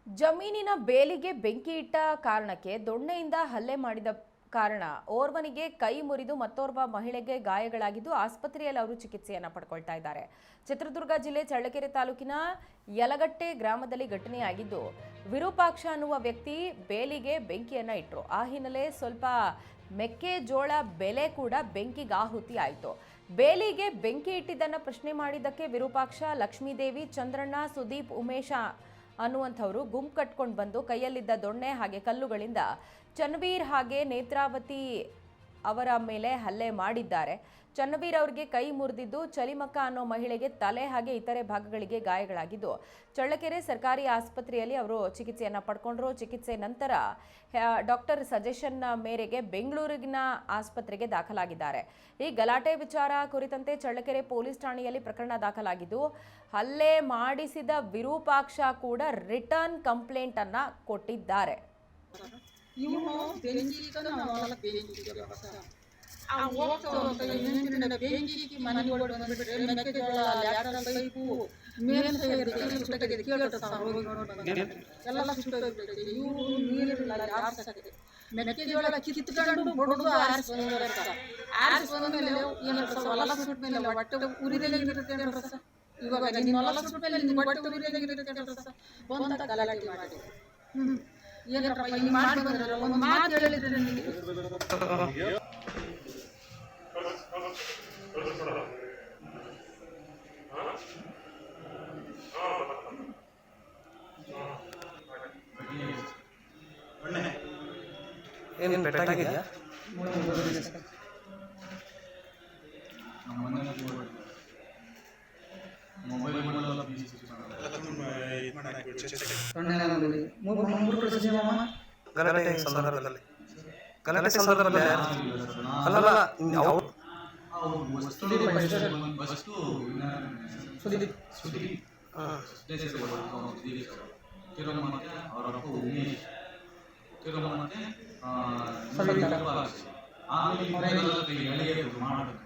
ಜಮೀನಿನ ಬೇಲಿಗೆ ಬೆಂಕಿ ಇಟ್ಟ ಕಾರಣಕ್ಕೆ ದೊಣ್ಣೆಯಿಂದ ಹಲ್ಲೆ ಮಾಡಿದ ಕಾರಣ ಓರ್ವನಿಗೆ ಕೈ ಮುರಿದು ಮತ್ತೋರ್ವ ಮಹಿಳೆಗೆ ಗಾಯಗಳಾಗಿದ್ದು ಆಸ್ಪತ್ರೆಯಲ್ಲಿ ಅವರು ಚಿಕಿತ್ಸೆಯನ್ನು ಪಡ್ಕೊಳ್ತಾ ಇದ್ದಾರೆ. ಚಿತ್ರದುರ್ಗ ಜಿಲ್ಲೆ ಚಳ್ಳಕೆರೆ ತಾಲೂಕಿನ ಯಲಗಟ್ಟೆ ಗ್ರಾಮದಲ್ಲಿ ಘಟನೆಯಾಗಿದ್ದು, ವಿರೂಪಾಕ್ಷ ಅನ್ನುವ ವ್ಯಕ್ತಿ ಬೇಲಿಗೆ ಬೆಂಕಿಯನ್ನ ಇಟ್ಟರು. ಆ ಹಿನ್ನೆಲೆ ಸ್ವಲ್ಪ ಮೆಕ್ಕೆಜೋಳ ಬೆಲೆ ಕೂಡ ಬೆಂಕಿಗೆ ಆಹುತಿ ಆಯಿತು. ಬೇಲಿಗೆ ಬೆಂಕಿ ಇಟ್ಟಿದ್ದನ್ನು ಪ್ರಶ್ನೆ ಮಾಡಿದ್ದಕ್ಕೆ ವಿರೂಪಾಕ್ಷ, ಲಕ್ಷ್ಮೀದೇವಿ, ಚಂದ್ರಣ್ಣ, ಸುದೀಪ್, ಉಮೇಶ ಅನ್ನುವಂಥವರು ಗುಂಪು ಕಟ್ಕೊಂಡು ಬಂದು ಕೈಯಲ್ಲಿದ್ದ ದೊಣ್ಣೆ ಹಾಗೆ ಕಲ್ಲುಗಳಿಂದ ಚನ್ನವೀರ್ ಹಾಗೆ ನೇತ್ರಾವತಿ ಅವರ ಮೇಲೆ ಹಲ್ಲೆ ಮಾಡಿದ್ದಾರೆ. ಚನ್ನವೀರ್ ಅವರಿಗೆ ಕೈ ಮುರಿದಿದ್ದು, ಚಲಿಮಕ್ಕ ಅನ್ನೋ ಮಹಿಳೆಗೆ ತಲೆ ಹಾಗೆ ಇತರೆ ಭಾಗಗಳಿಗೆ ಗಾಯಗಳಾಗಿದ್ದು ಚಳ್ಳಕೆರೆ ಸರ್ಕಾರಿ ಆಸ್ಪತ್ರೆಯಲ್ಲಿ ಅವರು ಚಿಕಿತ್ಸೆಯನ್ನು ಪಡ್ಕೊಂಡ್ರು. ಚಿಕಿತ್ಸೆ ನಂತರ ಡಾಕ್ಟರ್ ಸಜೆಷನ್ ಮೇರೆಗೆ ಬೆಂಗಳೂರಿನ ಆಸ್ಪತ್ರೆಗೆ ದಾಖಲಾಗಿದ್ದಾರೆ. ಈ ಗಲಾಟೆ ವಿಚಾರ ಕುರಿತಂತೆ ಚಳ್ಳಕೆರೆ ಪೊಲೀಸ್ ಠಾಣೆಯಲ್ಲಿ ಪ್ರಕರಣ ದಾಖಲಾಗಿದ್ದು, ಹಲ್ಲೆ ಮಾಡಿಸಿದ ವಿರೂಪಾಕ್ಷ ಕೂಡ ರಿಟರ್ನ್ ಕಂಪ್ಲೇಂಟ್ ಅನ್ನ ಕೊಟ್ಟಿದ್ದಾರೆ. ಬೆಂಕಿಗೆ ಮನೆಗಳು ಬಂದ್ಬಿಟ್ರೆ ಮೆಕ್ಕೆಜೋಳ ಲ್ಯಾಟರಲ್ ಪೈಪು ಮೇಲೆ ಎಲ್ಲ ಸುಟ್ಟೋಗ್ಬಿಟ್ಟೈತೆ. ಇವರು ನೀರಿಲ್ಲ ಆರಿಸಾಗಿದೆ. ಮೆಕ್ಕೆಜೋಳ ಕಿತ್ಕೊಂಡು ಹೊಡೆದು ಆರಿಸ್ಕೊಂಡ ಮೇಲೆ ಏನಂತ ಹೊಲ ಸುಟ್ಟ ಮೇಲೆ ಹೊಟ್ಟೆ ಉರಿದಾಗಿರುತ್ತೆ ರಸ. ಇವಾಗ ನಿನ್ನ ಹೊಲ ಸುಟ್ಟ ಮೇಲೆ ನಿನ್ನ ಹೊಟ್ಟೆ ಉರಿದಾಗಿರುತ್ತೆ ರಸ ಬಂದ ಗಲಾಟೆ ಮಾಡಿ ಏನಪ್ಪ ಹಿಂಗೆ ಮಾಡಿ ಬಂದ್ರಲ್ಲ, ಒಂದು ಮಾತು ಹೇಳಿದ್ರೆ ನಿಮಗೆ ಏನೇನು ಬೆಟ್ಟಾಗಿದೆಯಾ? ಗಲಾಟೆ ಸಂದರ್ಭದಲ್ಲಿ ಅಲ್ಲಲ್ಲ ಆಮೇಲೆ